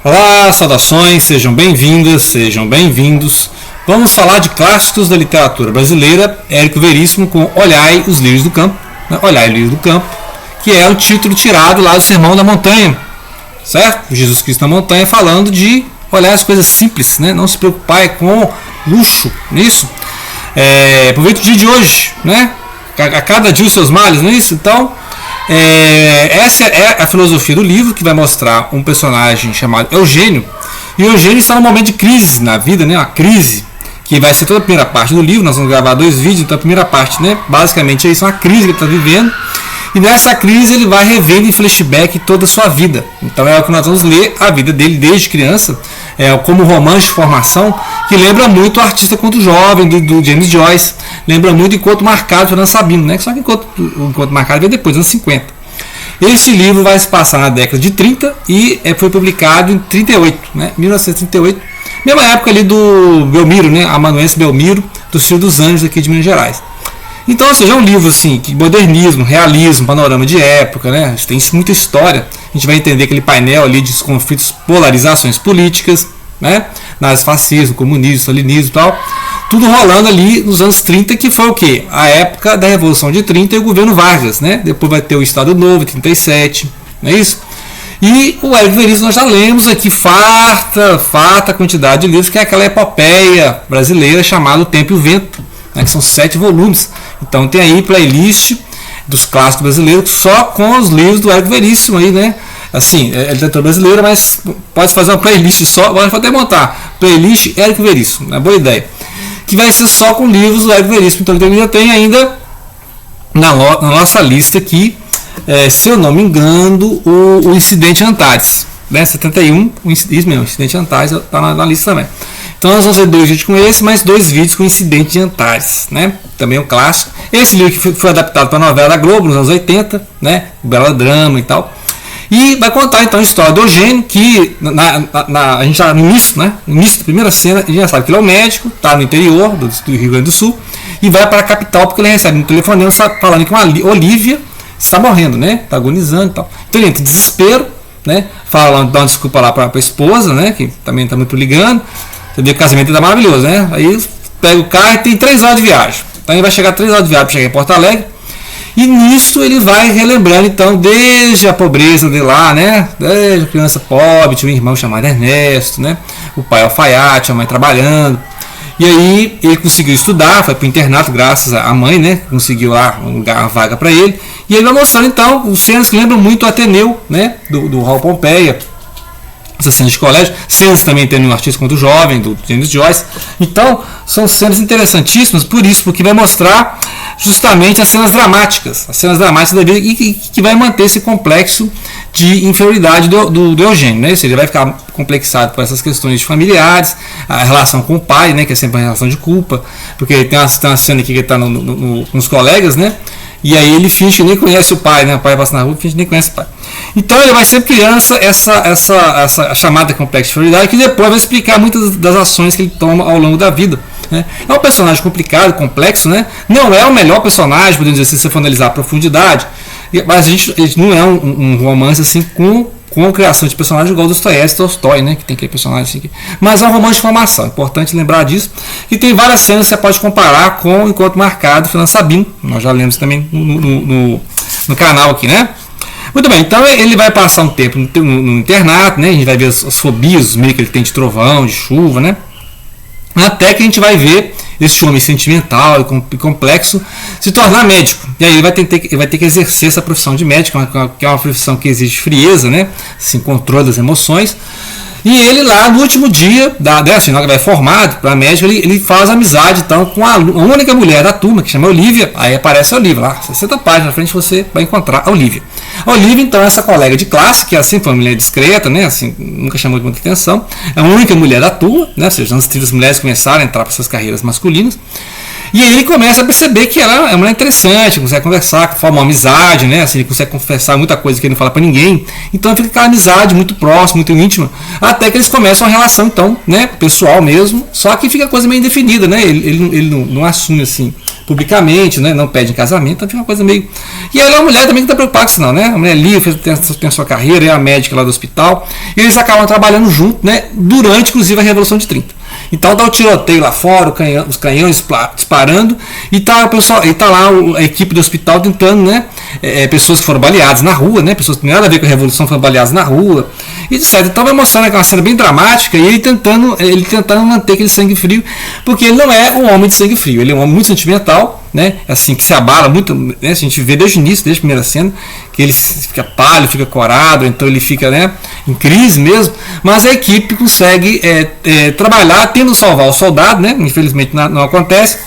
Olá, saudações, sejam bem-vindas, sejam bem-vindos. Vamos falar de clássicos da literatura brasileira, Érico Veríssimo com Olhai os Lírios do Campo, né? Olhai os Lírios do Campo, que é o título tirado lá do Sermão da Montanha, certo? Jesus Cristo na montanha falando de olhar as coisas simples, né? Não se preocupar com luxo, nisso. Aproveita o dia de hoje, né? A cada dia os seus males, não é isso? Então, essa é a filosofia do livro, que vai mostrar um personagem chamado Eugênio. E Eugênio está num momento de crise na vida, né? Uma crise que vai ser toda a primeira parte do livro. Nós vamos gravar 2 vídeos, então a primeira parte, né? Basicamente é isso, uma crise que ele está vivendo. E nessa crise ele vai revendo em flashback toda a sua vida. Então é o que nós vamos ler, a vida dele desde criança, como romance de formação, que lembra muito o Artista Quanto Jovem, do James Joyce, lembra muito Encontro Marcado, do Fernando Sabino, né? Só que o Encontro Marcado veio depois, nos anos 50. Este livro vai se passar na década de 30 e foi publicado em 38, né? 1938, mesma época ali do Belmiro, né? Amanuense Belmiro, do Senhor dos Anjos, aqui de Minas Gerais. Então, ou seja, é um livro assim, de modernismo, realismo, panorama de época, né? Tem muita história. A gente vai entender aquele painel ali de conflitos, polarizações políticas, né? Nazifascismo, comunismo, stalinismo e tal. Tudo rolando ali nos anos 30, que foi o quê? A época da Revolução de 30 e o governo Vargas, né? Depois vai ter o Estado Novo, 37, não é isso? E o Érico Veríssimo nós já lemos aqui farta quantidade de livros, que é aquela epopeia brasileira chamada O Tempo e o Vento, né? Que são 7 volumes. Então tem aí playlist dos clássicos brasileiros só com os livros do Érico Veríssimo aí, né? Assim, é literatura brasileira, mas pode fazer uma playlist só, pode até montar playlist Érico Veríssimo, é uma boa ideia. Que vai ser só com livros do Érico Veríssimo. Então ele já tem ainda na nossa lista aqui, se eu não me engano, o Incidente Antares, né? 71, isso mesmo, o Incidente Antares está na lista também. Então nós vamos ver 2 vídeos com esse, mais 2 vídeos com o Incidente de Antares, né? Também um clássico. Esse livro que foi adaptado para a novela da Globo nos anos 80, né? Bela drama e tal. E vai contar então a história do Eugênio, que a gente já no início, né? No início da primeira cena, a gente já sabe que ele é um médico, está no interior do Rio Grande do Sul, e vai para a capital porque ele recebe um telefonema falando que uma Olivia está morrendo, né? Está agonizando e tal. Então ele entra em desespero, né? Falando, dá uma desculpa lá para a esposa, né? Que também está muito ligando. Entendeu? O casamento está maravilhoso, né? Aí pega o carro e tem 3 horas de viagem. Então ele vai chegar 3 horas de viagem para chegar em Porto Alegre. E nisso ele vai relembrando, então, desde a pobreza de lá, né? Desde a criança pobre, tinha um irmão chamado Ernesto, né? O pai alfaiate, a mãe trabalhando. E aí ele conseguiu estudar, foi para o internato graças à mãe, né? Conseguiu lá uma vaga para ele. E ele vai mostrando, então, os cenas que lembram muito o Ateneu, né? Do Raul Pompeia. Essas cenas de colégio, cenas também tem no Artista Quanto Jovem, do James Joyce. Então, são cenas interessantíssimas, porque vai mostrar justamente as cenas dramáticas da vida e que vai manter esse complexo de inferioridade do Eugênio, né? Ou seja, ele vai ficar complexado por essas questões familiares, a relação com o pai, né? Que é sempre uma relação de culpa, porque tem uma cena aqui que ele está com os colegas, né? E aí ele finge que nem conhece o pai, né? O pai passa na rua e finge que nem conhece o pai. Então ele vai sempre criando essa chamada complexo de inferioridade, que depois vai explicar muitas das ações que ele toma ao longo da vida, né? É um personagem complicado, complexo, né? Não é o melhor personagem, podemos dizer assim, se você for analisar a profundidade, mas a gente não é um romance assim com a criação de personagens igual do Dostoiévski, Tolstói, né? Que tem aquele personagem assim. Mas é um romance de formação, importante lembrar disso. E tem várias cenas que você pode comparar com o Encontro Marcado, do Fernando Sabino. Nós já lemos também no canal aqui, né? Muito bem, então ele vai passar um tempo no internato, né? A gente vai ver as fobias, meio que ele tem de trovão, de chuva, né? Até que a gente vai ver esse homem sentimental e complexo se tornar médico. E aí ele vai ter que exercer essa profissão de médico, que é uma profissão que exige frieza, né? Assim, controle das emoções. E ele lá, no último dia, assim, na hora que vai formado para médico, ele faz amizade então, com a única mulher da turma, que chama Olivia. Aí aparece a Olivia, lá 60 páginas na frente você vai encontrar a Olivia. A Olivia, então, é essa colega de classe, que assim foi uma mulher discreta, né? Assim, nunca chamou muita atenção. É a única mulher da turma, né? Ou seja, antes das mulheres começaram a entrar para suas carreiras masculinas. E aí ele começa a perceber que ela é uma mulher interessante, consegue conversar, forma uma amizade, né? Assim, ele consegue confessar muita coisa que ele não fala para ninguém. Então fica aquela amizade muito próxima, muito íntima, até que eles começam uma relação, então, né? Pessoal mesmo, só que fica a coisa meio indefinida, né? Ele não assume assim publicamente, né? Não pede em casamento, então fica uma coisa meio... E ela é uma mulher também que não está preocupada com isso não, né? A mulher ali tem a sua carreira, é a médica lá do hospital, e eles acabam trabalhando junto, né? Durante, inclusive, a Revolução de 30. Então dá o tiroteio lá fora, os canhões disparando, e tá, o pessoal, e tá lá a equipe do hospital tentando, né? Pessoas que foram baleadas na rua, né? Pessoas que não tinham nada a ver com a Revolução foram baleadas na rua, e etc. Então vai mostrando uma cena bem dramática, e ele tentando manter aquele sangue frio, porque ele não é um homem de sangue frio, ele é um homem muito sentimental, né? Assim, que se abala muito, né? A gente vê desde o início, desde a primeira cena, que ele fica pálido, fica corado, então ele fica, né, em crise mesmo, mas a equipe consegue trabalhar, tendo salvar o soldado, né? Infelizmente não acontece.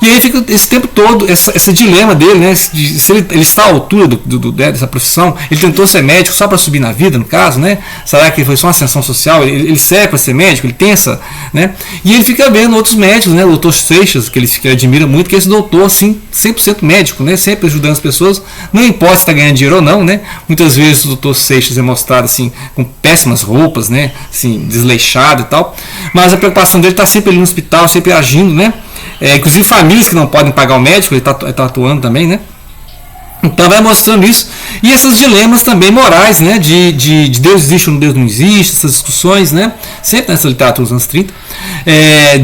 E aí fica esse tempo todo, esse dilema dele, né? Se ele está à altura dessa profissão, ele tentou ser médico só para subir na vida, no caso, né? Será que foi só uma ascensão social? Ele serve para ser médico, ele tem essa, né? E ele fica vendo outros médicos, né? O doutor Seixas, que ele admira muito, que é esse doutor, assim, 100% médico, né? Sempre ajudando as pessoas, não importa se está ganhando dinheiro ou não, né? Muitas vezes o doutor Seixas é mostrado, assim, com péssimas roupas, né? Assim, desleixado e tal, mas a preocupação dele está sempre ali no hospital, sempre agindo, né? Inclusive famílias que não podem pagar o médico, ele está atuando também, né? Então vai mostrando isso. E esses dilemas também morais, né? De Deus existe ou Deus não existe, essas discussões, né? Sempre nessa literatura dos anos 30.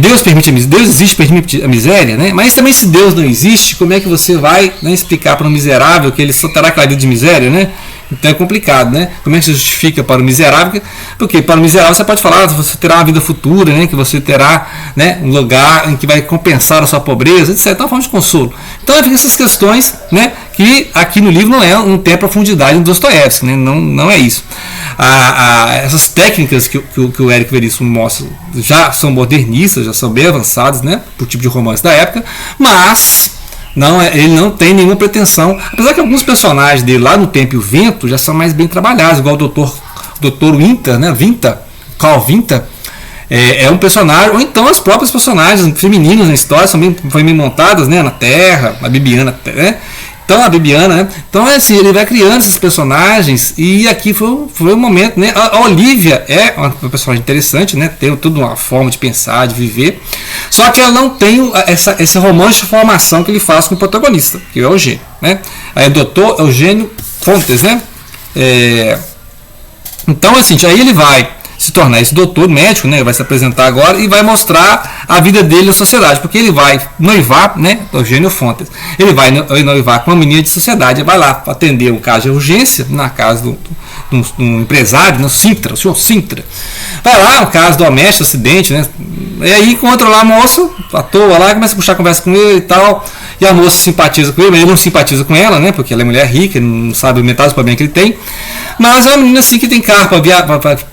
Deus existe, permite a miséria, né? Mas também se Deus não existe, como é que você vai, né, explicar para um miserável que ele só terá aquela vida de miséria, né? Então é complicado, né? Como é que se justifica para o miserável? Porque para o miserável você pode falar que você terá uma vida futura, né? Que você terá, né, um lugar em que vai compensar a sua pobreza, etc. É uma forma de consolo. Então fica essas questões, né? Que aqui no livro não tem a profundidade do Dostoiévski, né? Não é isso. Essas técnicas que o Érico Veríssimo mostra já são modernistas, já são bem avançadas, né? Para o tipo de romance da época, mas ele não tem nenhuma pretensão, apesar que alguns personagens dele lá no Tempo e o Vento já são mais bem trabalhados, igual o Dr. Winter, né? Carl Winter, é um personagem, ou então as próprias personagens femininas na história são bem montadas, né? Na Terra, a Bibiana, né? Então a Bibiana, né? Então assim, ele vai criando esses personagens, e aqui foi um momento, né? A Olivia é uma personagem interessante, né? Tem toda uma forma de pensar, de viver, só que ela não tem esse romance de formação que ele faz com o protagonista, que é o Eugênio, né? Aí é Dr. Eugênio Fontes, né? Então assim, aí ele vai se tornar esse doutor médico, né? Vai se apresentar agora e vai mostrar a vida dele na sociedade, porque ele vai noivar, né? Eugênio Fontes. Ele vai noivar com uma menina de sociedade, vai lá atender um caso de urgência na casa de um empresário, né? Sintra, o senhor Sintra. Vai lá, um caso doméstico, acidente, né? E aí encontra lá a moça, à toa lá, começa a puxar a conversa com ele e tal, e a moça simpatiza com ele, mas ele não simpatiza com ela, né? Porque ela é mulher rica, não sabe metade do problema que ele tem. Mas é uma menina assim que tem carro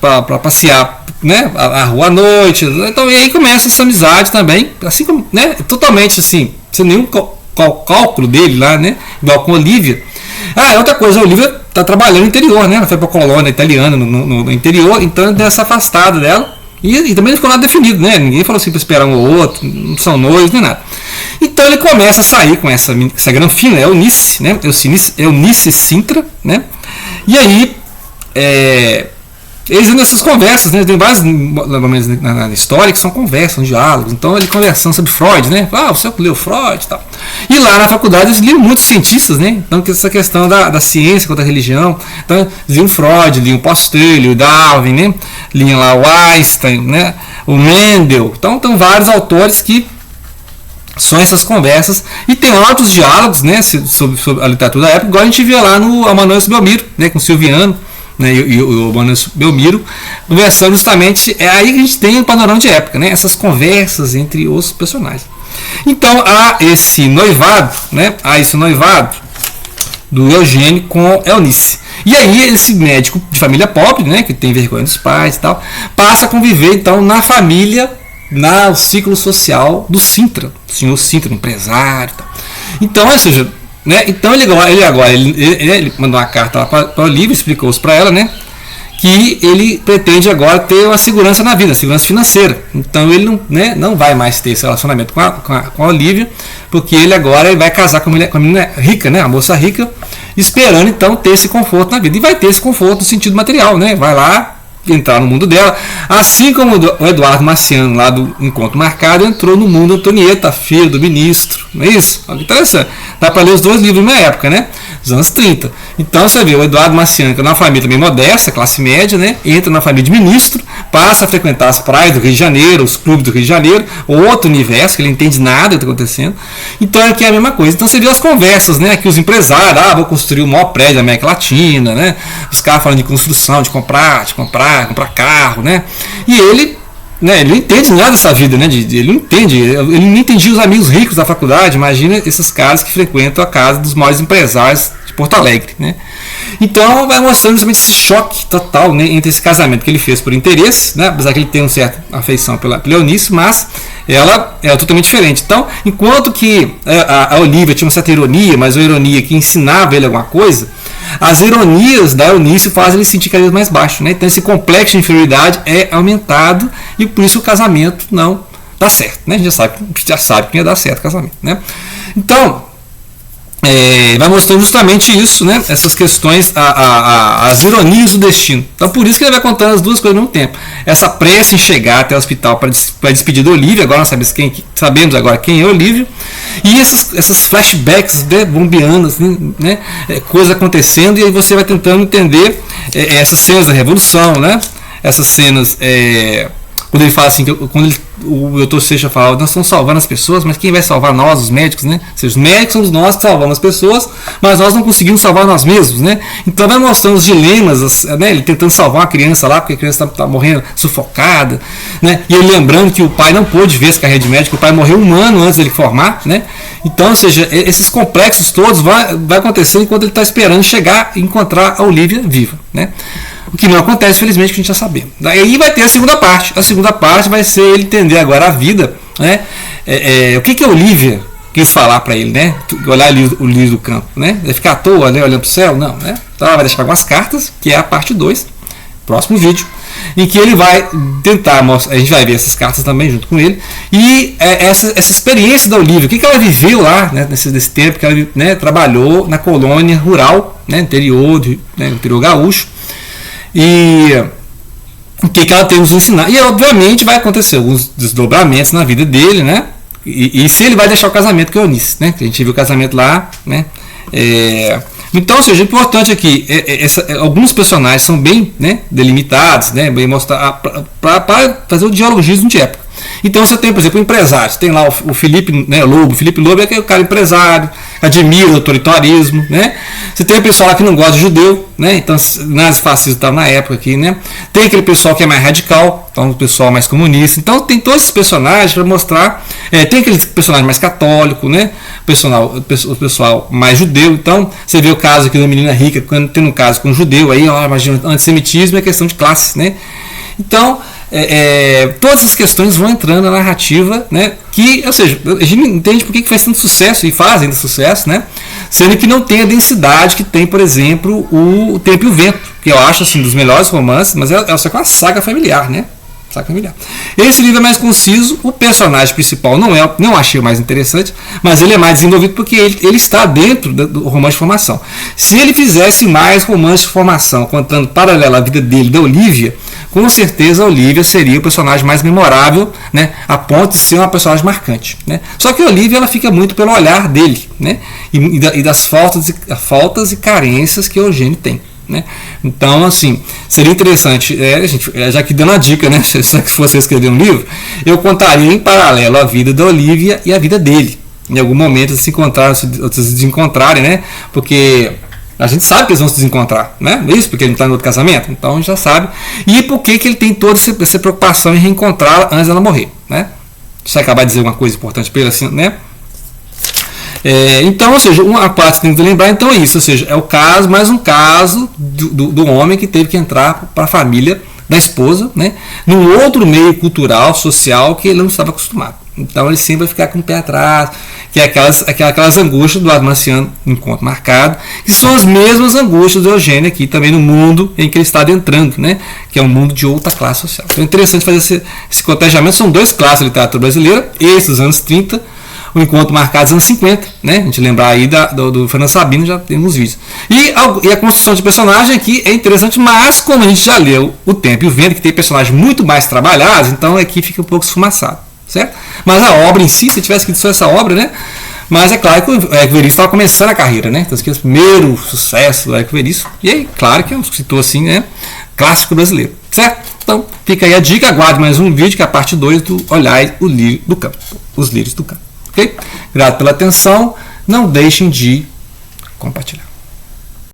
para passear, né, a rua à noite. Então, e aí começa essa amizade também, assim como, né, totalmente assim, sem nenhum cálculo dele lá, né, igual com a Olivia. Outra coisa, a Olivia está trabalhando no interior, né, ela foi para a colônia italiana no interior, então dessa afastada dela. E também não ficou nada definido, né? Ninguém falou assim para esperar um ou outro, não são noivos nem nada. Então ele começa a sair com essa granfina, Eunice, né? Eunice Sintra, né? E aí eles nessas conversas, né? Tem vários momentos na história que são conversas, diálogos. Então ele conversando sobre Freud, né? Você leu Freud e tal. E lá na faculdade eles liam muitos cientistas, né? Então essa questão da ciência contra a religião. Então eles liam Freud, liam Pasteur, liam Darwin, né? Liam lá o Einstein, né? O Mendel. Então vários autores que são essas conversas, e tem outros diálogos, né, sobre a literatura da época, igual a gente vê lá no Amanuense Belmiro, né, com o Silviano, né, e o Amanuense Belmiro, conversando justamente, é aí que a gente tem o panorama de época, né, essas conversas entre os personagens. Então há esse noivado, né, do Eugênio com Eunice. E aí esse médico de família pobre, né, que tem vergonha dos pais e tal, passa a conviver então na família, no ciclo social do Sintra, o senhor Sintra, empresário e tal. Então, ou seja, né, então ele mandou uma carta para o Olivia, explicou isso para ela, né, que ele pretende agora ter uma segurança na vida, segurança financeira. Então ele não vai mais ter esse relacionamento com a Olivia, porque ele agora vai casar com a menina rica, né, a moça rica, esperando então ter esse conforto na vida. E vai ter esse conforto no sentido material, né? Vai lá entrar no mundo dela, assim como o Eduardo Marciano lá do Encontro Marcado entrou no mundo Antonieta, filha do ministro, não é isso? Olha que interessante. Dá para ler os dois livros na época, né? Dos anos 30. Então você vê o Eduardo Marciano, que é uma família também modesta, classe média, né? Entra na família de ministro, passa a frequentar as praias do Rio de Janeiro, os clubes do Rio de Janeiro, outro universo, que ele não entende nada do que está acontecendo. Então aqui é a mesma coisa. Então você vê as conversas, né? Aqui os empresários, vou construir o maior prédio da América Latina, né? Os caras falando de construção, de comprar carro, né? E ele, né, ele não entende nada dessa vida, né? Ele não entende, ele não entendia os amigos ricos da faculdade. Imagina esses caras que frequentam a casa dos maiores empresários de Porto Alegre, né? Então vai mostrando justamente esse choque total, né, entre esse casamento que ele fez por interesse, né? Apesar que ele tem uma certa afeição pela Eunice, mas ela é totalmente diferente. Então, enquanto que a Olivia tinha uma certa ironia, mas uma ironia que ensinava ele alguma coisa, as ironias da Eunice fazem ele sentir cada vez mais baixo, né? Então esse complexo de inferioridade é aumentado e por isso o casamento não dá certo, né? A gente já sabe que não ia dar certo o casamento, né? Então vai mostrando justamente isso, né? Essas questões, as ironias do destino. Então por isso que ele vai contando as duas coisas ao mesmo tempo. Essa pressa em chegar até o hospital para despedir da Olivia, agora nós sabemos agora quem é Olivia, e essas flashbacks, né, bombeando, assim, né? Coisas acontecendo, e aí você vai tentando entender essas cenas da Revolução, né? Essas cenas, quando ele fala assim, quando o Dr. Seixas fala, nós estamos salvando as pessoas, mas quem vai salvar nós, os médicos, né? Ou seja, os médicos somos nós que salvamos as pessoas, mas nós não conseguimos salvar nós mesmos, né? Então vai mostrando os dilemas, né? Ele tentando salvar uma criança lá, porque a criança está morrendo sufocada, né? E ele lembrando que o pai não pôde ver essa carreira de médico, o pai morreu um ano antes dele formar, né? Então, ou seja, esses complexos todos vai acontecendo enquanto ele está esperando chegar e encontrar a Olivia viva, né? O que não acontece, felizmente, que a gente já sabemos. Daí vai ter a segunda parte. A segunda parte vai ser ele entender agora a vida, né? O que a Olivia quis falar para ele, né? Olhar o livro do campo, né? Vai ficar à toa, né? Olhando para o céu? Não, né? Então ela vai deixar algumas cartas, que é a parte 2, próximo vídeo, em que ele vai tentar mostrar, a gente vai ver essas cartas também junto com ele, e essa experiência da Olivia, o que ela viveu lá, né, nesse tempo que ela, né, trabalhou na colônia rural, né, interior gaúcho, e o que ela tem nos ensinar. E obviamente vai acontecer alguns desdobramentos na vida dele, né? E se ele vai deixar o casamento com a Eunice, né? Que a gente viu o casamento lá, né? Então, ou seja, importante aqui, alguns personagens são bem, né, delimitados, né, bem mostrar para fazer o dialogismo de época. Então você tem, por exemplo, o empresário, você tem lá o Felipe, né, Lobo. O Felipe Lobo é o cara empresário, admira o autoritarismo, né? Você tem o pessoal lá que não gosta de judeu, né? Então nazifascismo estava na época aqui, né? Tem aquele pessoal que é mais radical, então o pessoal mais comunista. Então tem todos esses personagens para mostrar. Tem aquele personagem mais católico, né? O pessoal mais judeu. Então você vê o caso aqui da menina rica, quando tem um caso com um judeu, aí imagina, antissemitismo é questão de classe, né? Então todas essas questões vão entrando na narrativa, né? Que, ou seja, a gente entende por que faz tanto sucesso e faz ainda sucesso, né? Sendo que não tem a densidade que tem, por exemplo, o Tempo e o Vento, que eu acho assim dos melhores romances, mas é só que uma saga familiar, né? Saga familiar. Esse livro é mais conciso, o personagem principal não achei o mais interessante, mas ele é mais desenvolvido porque ele está dentro do romance de formação. Se ele fizesse mais romance de formação, contando paralelo à vida dele, da Olivia, com certeza a Olivia seria o personagem mais memorável, né, a ponto de ser uma personagem marcante, né? Só que a Olivia ela fica muito pelo olhar dele, né, e das faltas e carências que o Eugênio tem, né? Então, assim, seria interessante, já que dando a dica, né, se você escrever um livro, eu contaria em paralelo a vida da Olivia e a vida dele. Em algum momento eles se encontraram, se desencontrarem, né? Porque a gente sabe que eles vão se desencontrar, né? Isso porque ele não está no outro casamento, então a gente já sabe. E por que ele tem toda essa preocupação em reencontrá-la antes dela morrer, né? Se acabar de dizer alguma coisa importante para ele, assim, né? Então, ou seja, uma parte que tem que lembrar, então é isso, ou seja, é mais um caso do homem que teve que entrar para a família da esposa, né? Num outro meio cultural, social que ele não estava acostumado. Então ele sempre vai ficar com o pé atrás, que é aquelas angústias do Eduardo Marciano, encontro marcado, que são as mesmas angústias do Eugênio aqui também no mundo em que ele está adentrando, né? Que é um mundo de outra classe social. Então é interessante fazer esse cotejamento. São duas classes da literatura brasileira, esses dos anos 30, o encontro marcado dos anos 50, né? A gente lembrar aí do Fernando Sabino, já temos vídeos. E a construção de personagem aqui é interessante, mas como a gente já leu O Tempo e o Vento, que tem personagens muito mais trabalhados, então aqui fica um pouco esfumaçado, certo? Mas a obra em si, se tivesse escrito só essa obra, né? Mas é claro que o Érico Veríssimo estava começando a carreira, né? Então, esse aqui é o primeiro sucesso do Érico Veríssimo. E aí, claro que é um escritor assim, né? Clássico brasileiro, certo? Então, fica aí a dica, aguarde mais um vídeo, que é a parte 2 do Olhai o Lírio do Campo, os lírios do campo, ok? Grato pela atenção, não deixem de compartilhar.